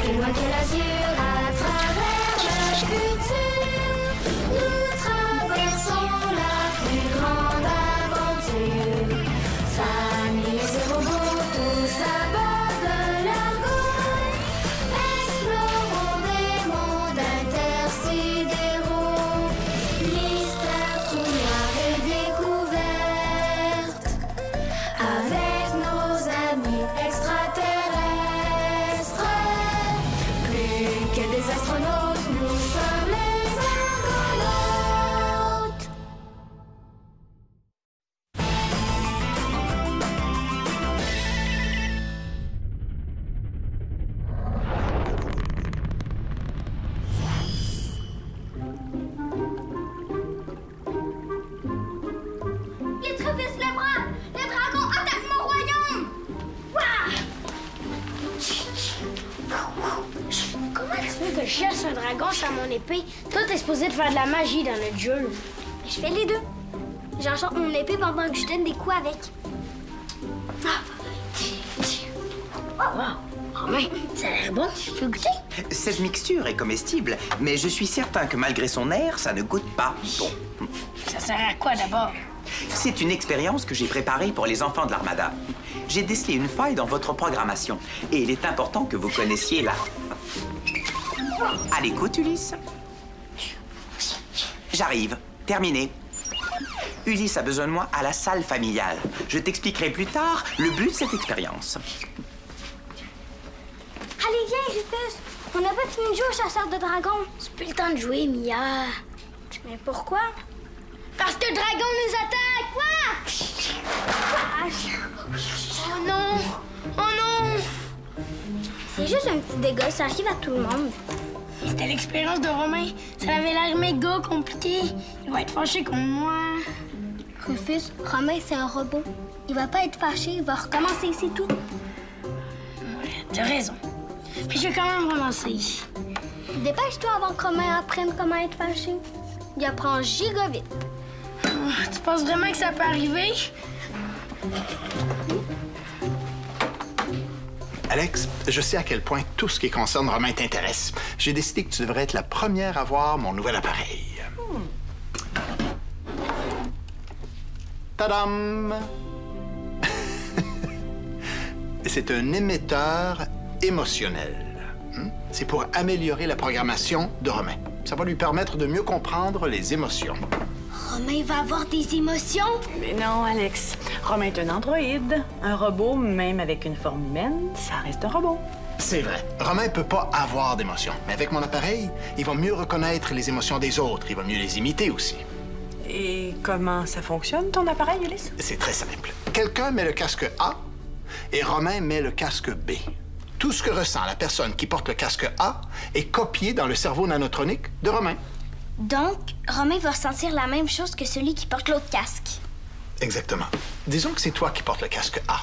plus loin que l'azur, à travers le futur, nous traversons la plus grande aventure. Famille et ses robots, tous à bord de l'argot, explorons des mondes intersidéraux, mystères, trous noirs et découvertes, avec nos amis extraterrestres. Plus que des astronautes, nous sommes les argonautes. Les Travis le bras! Les dragons attaquent mon royaume! Wouah! Comment tu veux que je chasse un dragon sur mon épée? Toi, t'es supposé de faire de la magie dans notre jeu. Je fais les deux. J'enchante mon épée pendant que je donne des coups avec. Wow! Romain, ça a l'air bon. Tu veux goûter? Cette mixture est comestible, mais je suis certain que malgré son air, ça ne goûte pas bon. Ça sert à quoi d'abord? C'est une expérience que j'ai préparée pour les enfants de l'Armada. J'ai décelé une faille dans votre programmation et il est important que vous connaissiez la... À l'écoute, Ulysse. J'arrive. Terminé. Ulysse a besoin de moi à la salle familiale. Je t'expliquerai plus tard le but de cette expérience. Allez, viens, Rufus. On n'a pas fini de jouer au chasseur de dragons. C'est plus le temps de jouer, Mia. Mais pourquoi? Parce que le dragon nous attaque! Oh non! Oh non! C'est juste un petit dégât, ça arrive à tout le monde. C'était l'expérience de Romain. Ça avait l'air méga compliqué. Il va être fâché contre moi. Rufus, Romain, c'est un robot. Il va pas être fâché, il va recommencer, c'est tout. Ouais, t'as raison. Puis je vais quand même recommencer. Dépêche-toi avant que Romain apprenne comment être fâché. Il apprend giga vite. Tu penses vraiment que ça peut arriver? Alex, je sais à quel point tout ce qui concerne Romain t'intéresse. J'ai décidé que tu devrais être la première à voir mon nouvel appareil. Tadam! C'est un émetteur émotionnel. C'est pour améliorer la programmation de Romain. Ça va lui permettre de mieux comprendre les émotions. Romain va avoir des émotions? Mais non, Alex. Romain est un androïde. Un robot, même avec une forme humaine, ça reste un robot. C'est vrai. Romain peut pas avoir d'émotions. Mais avec mon appareil, il va mieux reconnaître les émotions des autres. Il va mieux les imiter aussi. Et comment ça fonctionne, ton appareil, Ulysse? C'est très simple. Quelqu'un met le casque A et Romain met le casque B. Tout ce que ressent la personne qui porte le casque A est copié dans le cerveau nanotronique de Romain. Donc, Romain va ressentir la même chose que celui qui porte l'autre casque. Exactement. Disons que c'est toi qui portes le casque A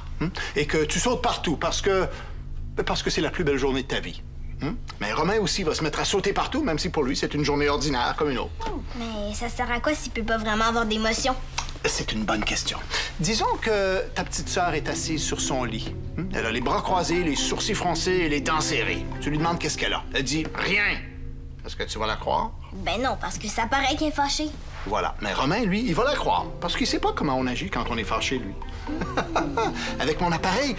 et que tu sautes partout parce que c'est la plus belle journée de ta vie. Mais Romain aussi va se mettre à sauter partout, même si pour lui, c'est une journée ordinaire comme une autre. Mais ça sert à quoi s'il peut pas vraiment avoir d'émotions? C'est une bonne question. Disons que ta petite sœur est assise sur son lit. Elle a les bras croisés, les sourcils froncés et les dents serrées. Tu lui demandes qu'est-ce qu'elle a. Elle dit « Rien ». Est-ce que tu vas la croire? Ben non, parce que ça paraît qu'il est fâché. Voilà. Mais Romain, lui, il va la croire. Parce qu'il sait pas comment on agit quand on est fâché, lui. Avec mon appareil,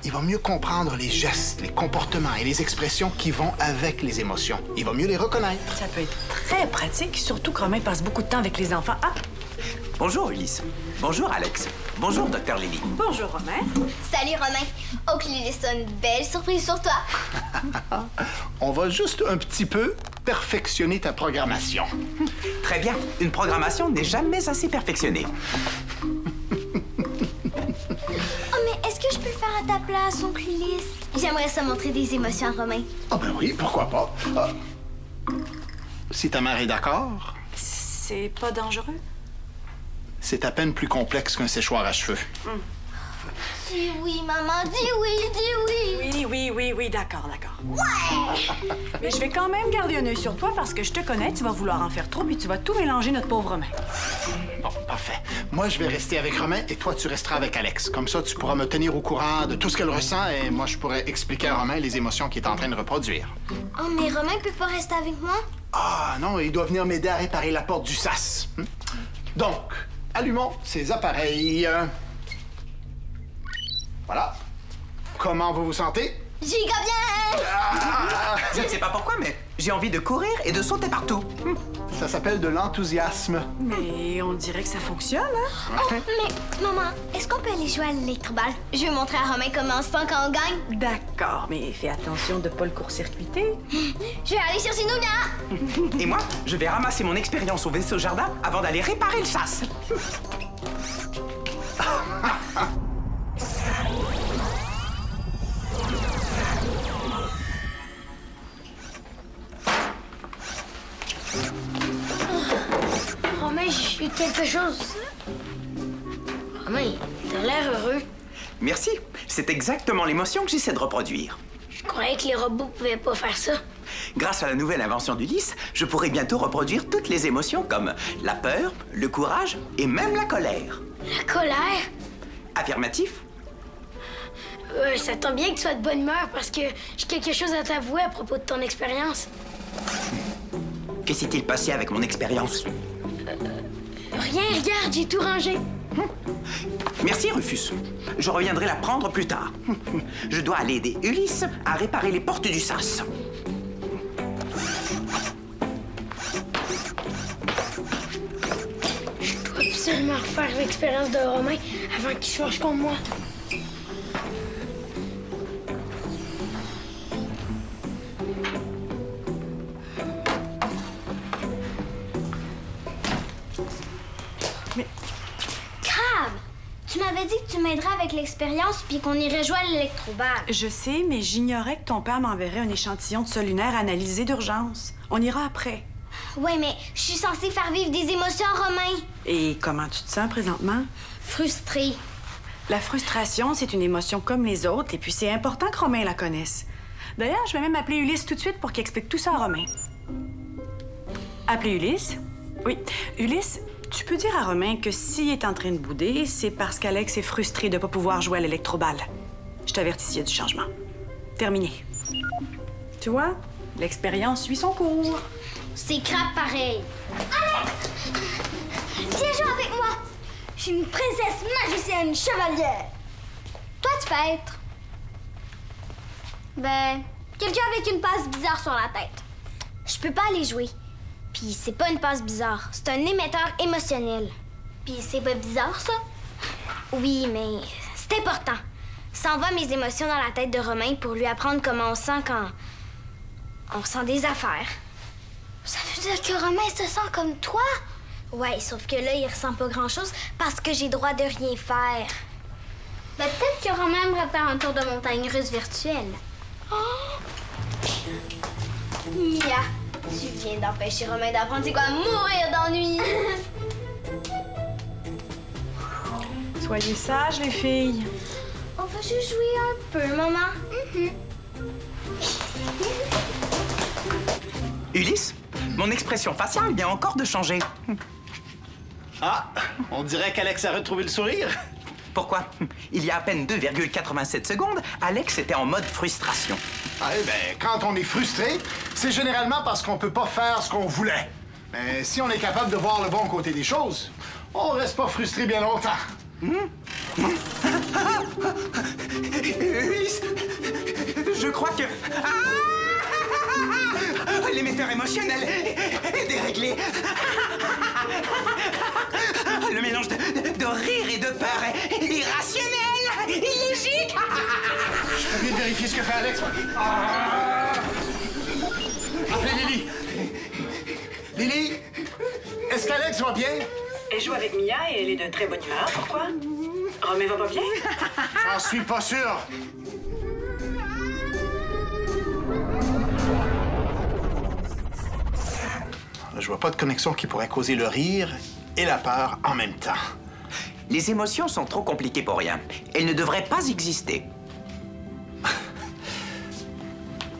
il va mieux comprendre les gestes, les comportements et les expressions qui vont avec les émotions. Il va mieux les reconnaître. Ça peut être très pratique, surtout que Romain passe beaucoup de temps avec les enfants. Ah! Bonjour, Ulysse. Bonjour, Alex. Bonjour, Dr. Lily. Bonjour, Romain. Salut, Romain. Oakley a une belle surprise sur toi. On va juste un petit peu perfectionner ta programmation. Très bien. Une programmation n'est jamais assez perfectionnée. Oh, mais est-ce que je peux le faire à ta place, oncle Ulysse? J'aimerais ça montrer des émotions à Romain. Ah ben oui, pourquoi pas. Si ta mère est d'accord, C'est pas dangereux? c'est à peine plus complexe qu'un séchoir à cheveux. Dis oui, maman, dis oui, dis oui. Oui, Oui, d'accord. Ouais! Mais je vais quand même garder un œil sur toi parce que je te connais, tu vas vouloir en faire trop puis tu vas tout mélanger, notre pauvre Romain. Bon, parfait. Moi, je vais rester avec Romain et toi, tu resteras avec Alex. Comme ça, tu pourras me tenir au courant de tout ce qu'elle ressent et moi, je pourrais expliquer à Romain les émotions qu'il est en train de reproduire. Oh, mais Romain peut pas rester avec moi? Ah non, il doit venir m'aider à réparer la porte du sas. Donc, allumons ces appareils. Voilà. Comment vous vous sentez? Giga bien! Je ne sais pas pourquoi, mais j'ai envie de courir et de sauter partout. Ça s'appelle de l'enthousiasme. Mais on dirait que ça fonctionne, hein? Oh, mais maman, est-ce qu'on peut aller jouer à l'électroballe? Je vais montrer à Romain comment on se sent quand on gagne. D'accord, mais fais attention de pas le court-circuiter. Je vais aller chercher Nougat! Et moi, je vais ramasser mon expérience au vaisseau jardin avant d'aller réparer le sas. Romain, j'ai eu quelque chose. Romain, t'as l'air heureux. Merci. C'est exactement l'émotion que j'essaie de reproduire. Je croyais que les robots pouvaient pas faire ça. Grâce à la nouvelle invention d'Ulysse, je pourrai bientôt reproduire toutes les émotions comme la peur, le courage et même la colère. La colère? Affirmatif? Ça tombe bien que tu sois de bonne humeur parce que j'ai quelque chose à t'avouer à propos de ton expérience. Que s'est-il passé avec mon expérience? Rien, regarde, j'ai tout rangé. Merci, Rufus. Je reviendrai la prendre plus tard. Je dois aller aider Ulysse à réparer les portes du sas. Je dois absolument refaire l'expérience de Romain avant qu'il se fâche contre moi. Tu m'avais dit que tu m'aiderais avec l'expérience puis qu'on irait jouer à l'électroballe. Je sais, mais j'ignorais que ton père m'enverrait un échantillon de sol lunaire analysé d'urgence. On ira après. Ouais, mais je suis censée faire vivre des émotions à Romain. Et comment tu te sens présentement? Frustrée. La frustration, c'est une émotion comme les autres, et puis c'est important que Romain la connaisse. D'ailleurs, je vais même appeler Ulysse tout de suite pour qu'il explique tout ça à Romain. Appeler Ulysse? Oui. Ulysse, tu peux dire à Romain que s'il est en train de bouder, c'est parce qu'Alex est frustré de ne pas pouvoir jouer à l'électroballe. Je t'avertis s'il y a du changement. Terminé. Tu vois, l'expérience suit son cours. C'est crap pareil. Alex! Viens jouer avec moi. Je suis une princesse magicienne chevalière. Toi, tu peux être... quelqu'un avec une passe bizarre sur la tête. Je peux pas aller jouer. Puis c'est pas une passe bizarre, c'est un émetteur émotionnel. Puis c'est pas bizarre, ça? Oui, mais c'est important. Ça envoie mes émotions dans la tête de Romain pour lui apprendre comment on se sent quand on sent des affaires. Ça veut dire que Romain se sent comme toi? Ouais, sauf que là, il ressent pas grand-chose parce que j'ai droit de rien faire. Peut-être que Romain aimerait faire un tour de montagne russe virtuelle. Oh! Mia! Tu viens d'empêcher Romain d'apprendre c'est quoi mourir d'ennui. Soyez sages, les filles. On va juste jouer un peu, maman. Ulysse, mon expression faciale vient encore de changer. Ah, on dirait qu'Alex a retrouvé le sourire. Pourquoi? Il y a à peine 2,87 secondes, Alex était en mode frustration. Ah, eh bien, quand on est frustré, c'est généralement parce qu'on peut pas faire ce qu'on voulait. Mais si on est capable de voir le bon côté des choses, on reste pas frustré bien longtemps. Ulysse, je crois que... L'émetteur émotionnel est déréglé. Le mélange de rire et de peur est irrationnel, illogique. Je peux bien vérifier ce que fait Alex. Ah! Appelez Lily. Lily, est-ce qu'Alex va bien? Elle joue avec Mia et elle est de très bonne humeur. Pourquoi? Romain va pas bien? J'en suis pas sûr. Je vois pas de connexion qui pourrait causer le rire et la peur en même temps. Les émotions sont trop compliquées pour rien. Elles ne devraient pas exister.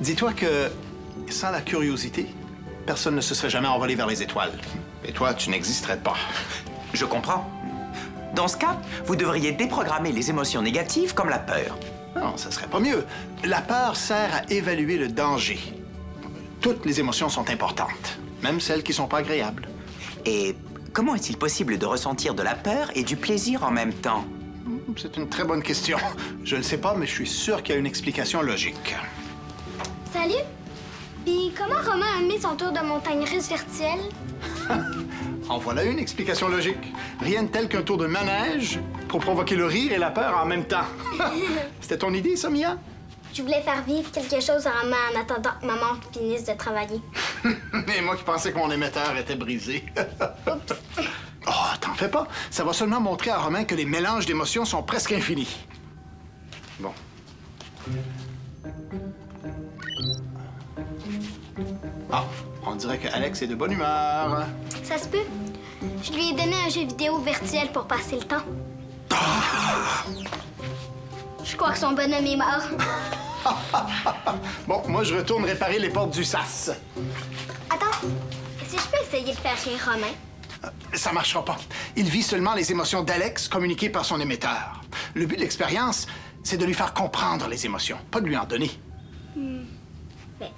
Dis-toi que sans la curiosité, personne ne se serait jamais envolé vers les étoiles. Et toi, tu n'existerais pas. Je comprends. Dans ce cas, vous devriez déprogrammer les émotions négatives comme la peur. Non, ça serait pas mieux. La peur sert à évaluer le danger. Toutes les émotions sont importantes, même celles qui sont pas agréables. Et comment est-il possible de ressentir de la peur et du plaisir en même temps? C'est une très bonne question. Je ne sais pas, mais je suis sûr qu'il y a une explication logique. Salut! Puis comment Romain a mis son tour de montagne russe virtuelle? En voilà une explication logique. Rien de tel qu'un tour de manège pour provoquer le rire et la peur en même temps. C'était ton idée, ça, Mia? Je voulais faire vivre quelque chose à Romain en attendant que maman finisse de travailler. Et moi qui pensais que mon émetteur était brisé. Oh, t'en fais pas. Ça va seulement montrer à Romain que les mélanges d'émotions sont presque infinis. Bon. Ah, on dirait que Alex est de bonne humeur. Ça se peut. Je lui ai donné un jeu vidéo virtuel pour passer le temps. Je crois que son bonhomme est mort. Bon, moi, je retourne réparer les portes du SAS. Attends, si je peux essayer de faire rire Romain? Ça marchera pas. Il vit seulement les émotions d'Alex communiquées par son émetteur. Le but de l'expérience, c'est de lui faire comprendre les émotions, pas de lui en donner. Mais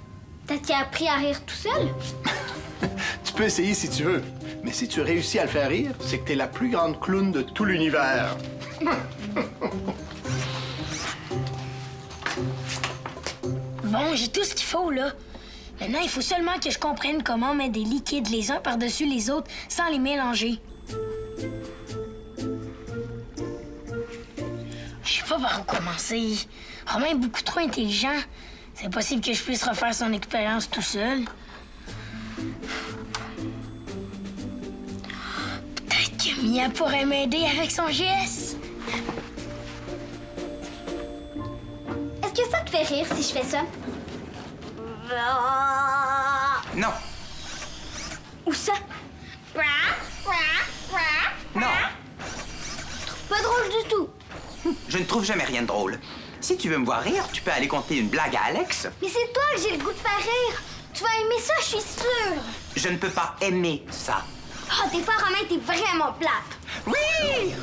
peut-être qu'il a appris à rire tout seul. Tu peux essayer si tu veux, mais si tu réussis à le faire rire, c'est que t'es la plus grande clown de tout l'univers. Bon, j'ai tout ce qu'il faut, là. Maintenant, il faut seulement que je comprenne comment mettre des liquides les uns par-dessus les autres sans les mélanger. Je sais pas par où commencer. Romain est beaucoup trop intelligent. C'est possible que je puisse refaire son expérience tout seul. Peut-être que Mia pourrait m'aider avec son GS. Est-ce que ça te fait rire si je fais ça? Non, Ou ça? non, Pas drôle du tout. je ne trouve jamais rien de drôle. Si tu veux me voir rire, tu peux aller conter une blague à Alex. Mais c'est toi que j'ai le goût de faire rire. Tu vas aimer ça, je suis sûre. Je ne peux pas aimer ça. Ah, des fois, Romain, t'es vraiment plate. Oui!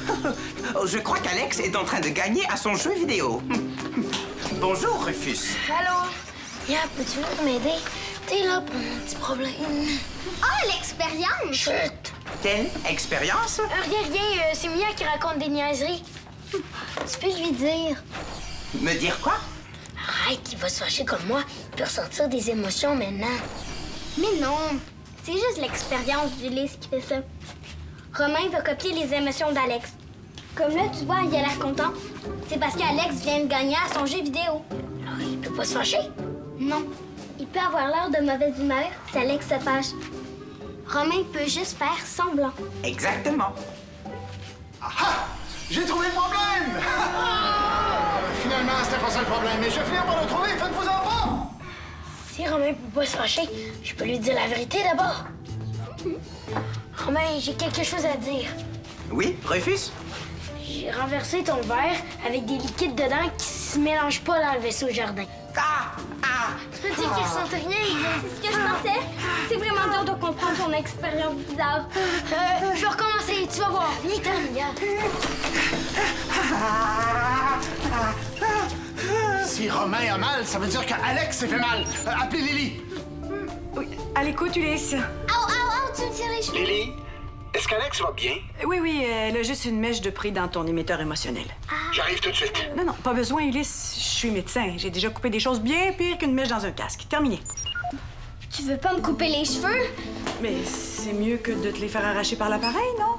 Je crois qu'Alex est en train de gagner à son jeu vidéo. Bonjour, Rufus. Allô? Mia, peux-tu venir m'aider? T'es là pour mon petit problème. Ah, l'expérience! Chut! Quelle expérience? Rien, c'est Mia qui raconte des niaiseries. Tu peux lui dire. Me dire quoi? Arrête, il va se fâcher comme moi. Il peut ressentir des émotions maintenant. Mais non, c'est juste l'expérience d'Ulysse qui fait ça. Romain va copier les émotions d'Alex. Comme là, tu vois, il a l'air content. C'est parce qu'Alex vient de gagner à son jeu vidéo. Alors, il peut pas se fâcher? Non, il peut avoir l'air de mauvaise humeur si Alex se fâche. Romain peut juste faire semblant. Exactement. Ah! J'ai trouvé le problème! Finalement, c'était pas ça le problème, mais je vais finir par le trouver, faites-vous-en pas! Si Romain peut pas se fâcher, je peux lui dire la vérité d'abord. Romain, j'ai quelque chose à dire. Oui, Rufus? J'ai renversé ton verre avec des liquides dedans qui se mélangent pas dans le vaisseau jardin. Ah! Ah! Tu peux dire qu'il ressent rien? C'est ce que je pensais. C'est vraiment dur de comprendre son expérience bizarre. Je vais recommencer, tu vas voir. Viens, Mia. Si Romain a mal, ça veut dire qu'Alex s'est fait mal. Appelez Lily. Oui, à l'écoute, Ulysse. Tu me tires les cheveux. Lily, est-ce qu'Alex va bien? Oui, elle a juste une mèche de prix dans ton émetteur émotionnel. J'arrive tout de suite. Non, pas besoin, Ulysse. Je suis médecin. J'ai déjà coupé des choses bien pires qu'une mèche dans un casque. Terminé. Tu veux pas me couper les cheveux? Mais c'est mieux que de te les faire arracher par l'appareil, non?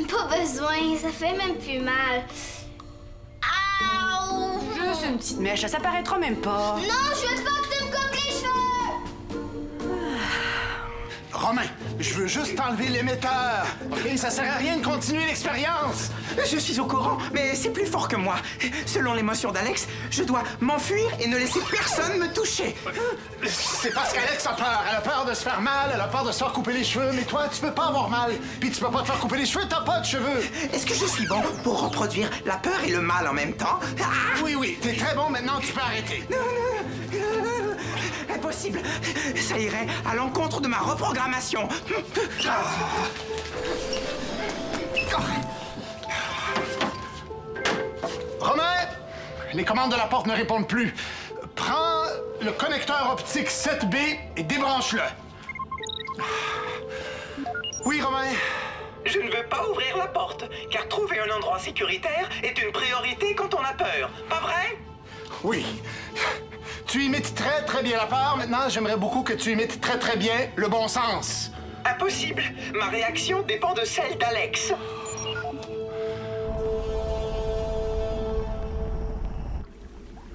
Pas besoin, ça fait même plus mal. Aouh! Juste une petite mèche, ça paraîtra même pas. Non, je veux pas que tu me coupes les cheveux! Romain, je veux juste enlever l'émetteur. OK? Ça sert à rien de continuer l'expérience. Je suis au courant, mais c'est plus fort que moi. Selon l'émotion d'Alex, je dois m'enfuir et ne laisser personne me toucher. C'est parce qu'Alex a peur. Elle a peur de se faire mal, elle a peur de se faire couper les cheveux. Mais toi, tu peux pas avoir mal. Puis tu peux pas te faire couper les cheveux, t'as pas de cheveux. Est-ce que je suis bon pour reproduire la peur et le mal en même temps? Ah! Oui, t'es très bon. Maintenant, tu peux arrêter. Non, impossible. Ça irait à l'encontre de ma reprogrammation. Romain! Les commandes de la porte ne répondent plus. Prends le connecteur optique 7B et débranche-le. Oui, Romain? Je ne veux pas ouvrir la porte, car trouver un endroit sécuritaire est une priorité quand on a peur. Pas vrai? Oui. Tu imites très, très bien la peur. Maintenant, j'aimerais beaucoup que tu imites très, très bien le bon sens. Impossible. Ma réaction dépend de celle d'Alex.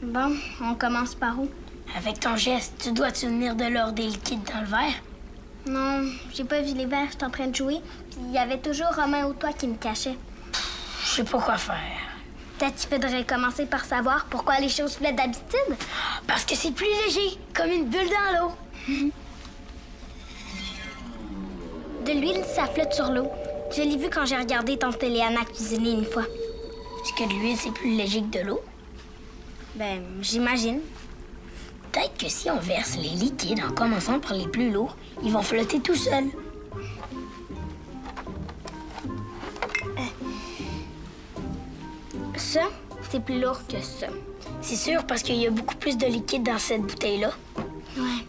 Bon, on commence par où? Avec ton geste, tu dois te souvenir de l'or des liquides dans le verre? Non, j'ai pas vu les verres, j'étais en train de jouer. Puis il y avait toujours Romain ou toi qui me cachait. Je sais pas quoi faire. Peut-être qu'il faudrait commencer par savoir pourquoi les choses flottent d'habitude. Parce que c'est plus léger, comme une bulle dans l'eau. De l'huile, ça flotte sur l'eau. Je l'ai vu quand j'ai regardé tante Léana cuisiner une fois. Est-ce que de l'huile, c'est plus léger que de l'eau? Ben, j'imagine. Peut-être que si on verse les liquides en commençant par les plus lourds, ils vont flotter tout seuls. Ça, c'est plus lourd que ça. C'est sûr parce qu'il y a beaucoup plus de liquide dans cette bouteille-là. Ouais.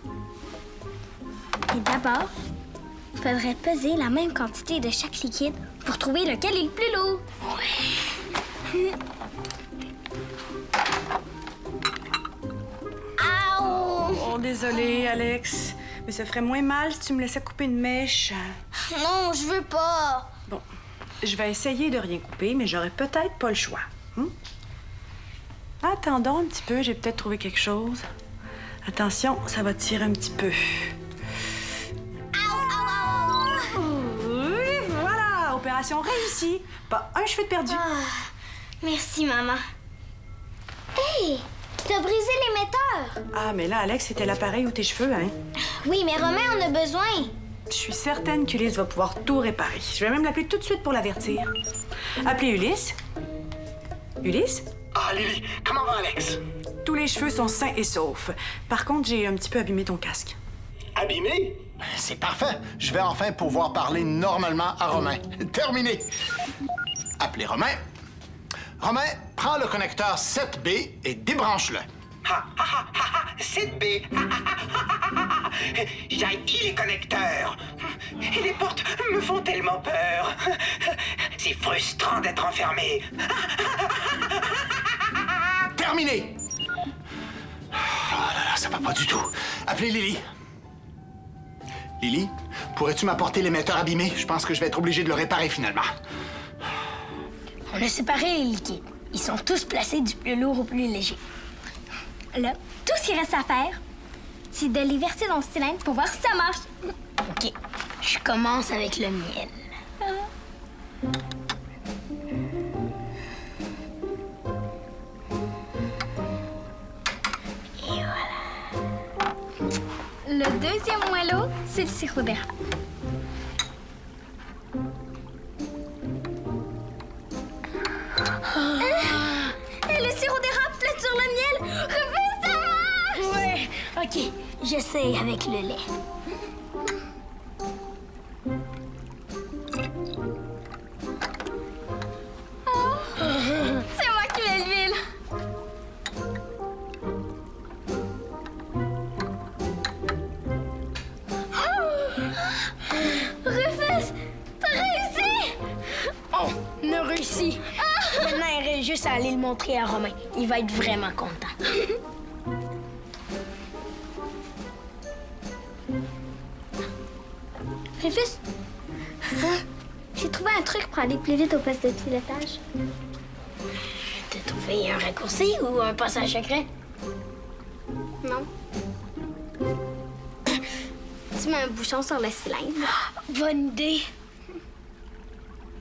Et d'abord, il faudrait peser la même quantité de chaque liquide pour trouver lequel est le plus lourd. Ouais. Oh, désolée, Alex. Mais ça ferait moins mal si tu me laissais couper une mèche. Non, je veux pas. Bon, je vais essayer de rien couper, mais j'aurai peut-être pas le choix. Attendons un petit peu, j'ai peut-être trouvé quelque chose. Attention, ça va tirer un petit peu. Oui, voilà, opération réussie. Pas un cheveu de perdu. Merci, maman. Hey, t'as brisé l'émetteur. Ah, mais là, Alex, c'était l'appareil ou tes cheveux, hein? Oui, mais Romain en a besoin. Je suis certaine qu'Ulysse va pouvoir tout réparer. Je vais même l'appeler tout de suite pour l'avertir. Appelez Ulysse. Ulysse? Ah, Lily, comment va Alex? Tous les cheveux sont sains et saufs. Par contre, j'ai un petit peu abîmé ton casque. Abîmé? C'est parfait. Je vais enfin pouvoir parler normalement à Romain. Terminé. Appelez Romain. Romain, prends le connecteur 7B et débranche-le. 7B. J'haïs les connecteurs. Et les portes me font tellement peur. C'est frustrant d'être enfermé. Terminé. Oh là là, ça va pas du tout. Appelez Lily. Lily, pourrais-tu m'apporter l'émetteur abîmé? Je pense que je vais être obligé de le réparer finalement. On a séparé les liquides. Ils sont tous placés du plus lourd au plus léger. Là, tout ce qu'il reste à faire, c'est de les verser dans le cylindre pour voir si ça marche. OK. Je commence avec le miel. Et voilà. Le deuxième moelleux, c'est le sirop d'érable. Le sirop d'érable flotte sur le miel. Refais, ça marche! Ouais. OK. J'essaie avec le lait. C'est moi qui mets l'huile. Rufus, t'as réussi! Oh, on a réussi. Maintenant, il reste juste à aller le montrer à Romain. Il va être vraiment content. Rufus, j'ai trouvé un truc pour aller plus vite au poste de pilotage. T'as trouvé un raccourci ou un passage secret? Non. Tu mets un bouchon sur le cylindre. Bonne idée.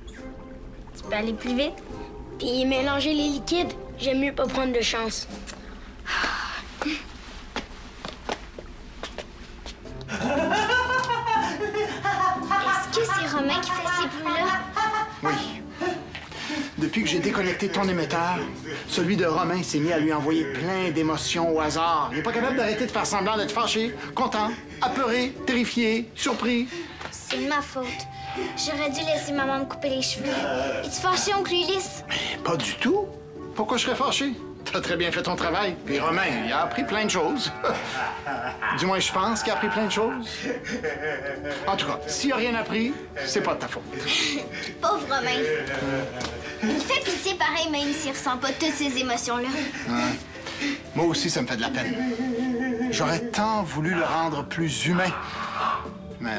Tu peux aller plus vite. Puis mélanger les liquides. J'aime mieux pas prendre de chance. Est-ce que c'est Romain qui fait ces bruits-là? Oui. Depuis que que j'ai déconnecté ton émetteur, celui de Romain s'est mis à lui envoyer plein d'émotions au hasard. Il n'est pas capable d'arrêter de faire semblant d'être fâché, content, apeuré, terrifié, surpris. C'est de ma faute. J'aurais dû laisser maman me couper les cheveux. Es-tu fâché, oncle Ulysse? Mais pas du tout. Pourquoi je serais fâché? T'as très bien fait ton travail. Puis Romain, il a appris plein de choses. Du moins, je pense qu'il a appris plein de choses. En tout cas, s'il a rien appris, c'est pas de ta faute. Pauvre Romain. Il fait pitié pareil, même s'il ressent pas toutes ces émotions-là. Ouais. Moi aussi, ça me fait de la peine. J'aurais tant voulu le rendre plus humain. Mais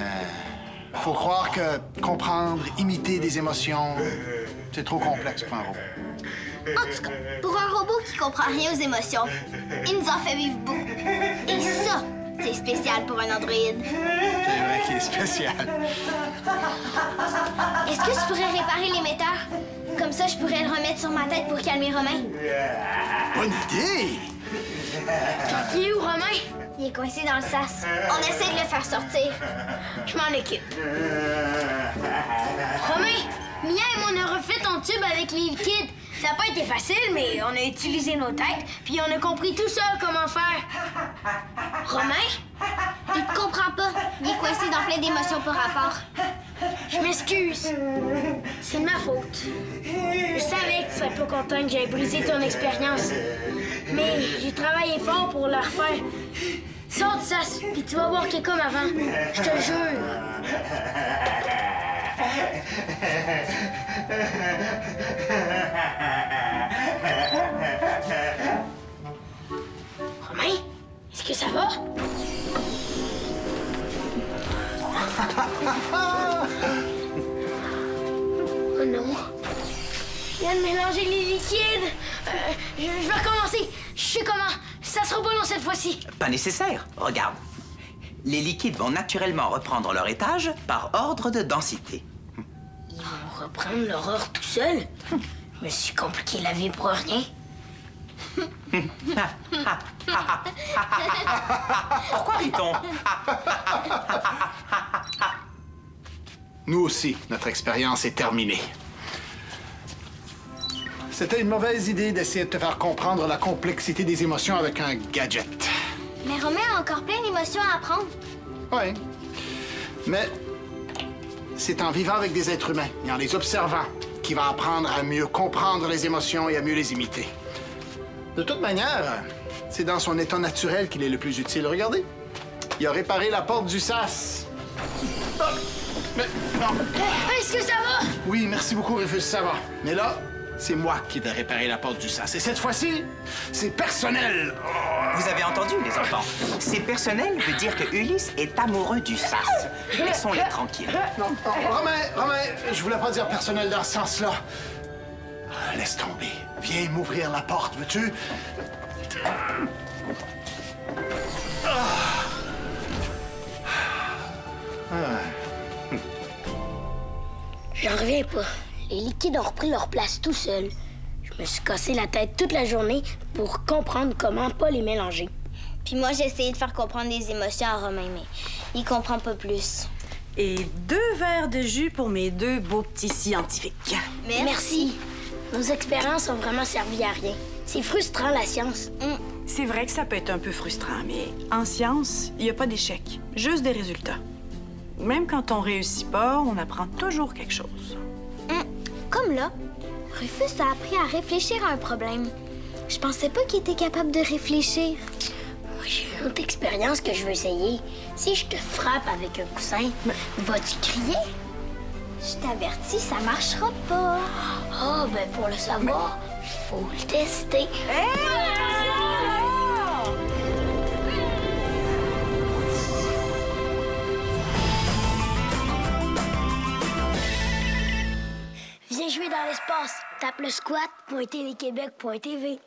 faut croire que comprendre, imiter des émotions, c'est trop complexe pour un robot. En tout cas, pour un robot qui comprend rien aux émotions, il nous en fait vivre beaucoup. Et ça, c'est spécial pour un androïde. C'est vrai qu'il est spécial. Est-ce que tu pourrais réparer l'émetteur? Comme ça, je pourrais le remettre sur ma tête pour calmer Romain. Bonne idée! Il est où, Romain? Il est coincé dans le sas. On essaie de le faire sortir. Je m'en occupe. Romain, Mia et moi, on a refait ton tube avec les liquides. Ça n'a pas été facile, mais on a utilisé nos têtes, puis on a compris tout seul comment faire. Romain? Il te comprend pas. Il est coincé dans plein d'émotions par rapport. Je m'excuse. C'est de ma faute. Je savais que tu serais pas content que j'aie brisé ton expérience. Mais j'ai travaillé fort pour le refaire. Sors de ça, puis tu vas voir qu'il est comme avant. Je te jure. Romain, est-ce que ça va? Oh non. Je viens de mélanger les liquides. Je vais recommencer. Je sais comment. Ça sera pas long cette fois-ci. Pas nécessaire. Regarde. Les liquides vont naturellement reprendre leur étage par ordre de densité. Ils vont reprendre leur ordre tout seul. Je me suis compliqué la vie pour rien. Pourquoi rit-on? Nous aussi, notre expérience est terminée. C'était une mauvaise idée d'essayer de te faire comprendre la complexité des émotions avec un gadget. Mais Romain a encore plein d'émotions à apprendre. Oui. Mais c'est en vivant avec des êtres humains et en les observant qu'il va apprendre à mieux comprendre les émotions et à mieux les imiter. De toute manière, c'est dans son état naturel qu'il est le plus utile. Regardez, il a réparé la porte du sas. Oh, mais non. Est-ce que ça va? Oui, merci beaucoup, Rufus, ça va. Mais là, c'est moi qui vais réparer la porte du sas. Et cette fois-ci, c'est personnel. Vous avez entendu, les enfants? C'est personnel veut dire que Ulysse est amoureux du sas. Laissons-les tranquilles. Non, Romain, je voulais pas dire personnel dans ce sens-là. Laisse tomber. Viens m'ouvrir la porte, veux-tu? J'en reviens pas. Les liquides ont repris leur place tout seuls. Je me suis cassé la tête toute la journée pour comprendre comment pas les mélanger. Puis moi, j'ai essayé de faire comprendre les émotions à Romain, mais il comprend pas plus. Et 2 verres de jus pour mes 2 beaux petits scientifiques. Merci. Nos expériences ont vraiment servi à rien. C'est frustrant, la science. C'est vrai que ça peut être un peu frustrant, mais en science, il n'y a pas d'échec, juste des résultats. Même quand on réussit pas, on apprend toujours quelque chose. Comme là, Rufus a appris à réfléchir à un problème. Je pensais pas qu'il était capable de réfléchir. Moi, j'ai une autre expérience que je veux essayer. Si je te frappe avec un coussin, vas-tu crier? Je t'avertis, ça marchera pas. Ah, ben pour le savoir, faut le tester. Viens jouer dans l'espace. Tape le squat.téléquébec.tv.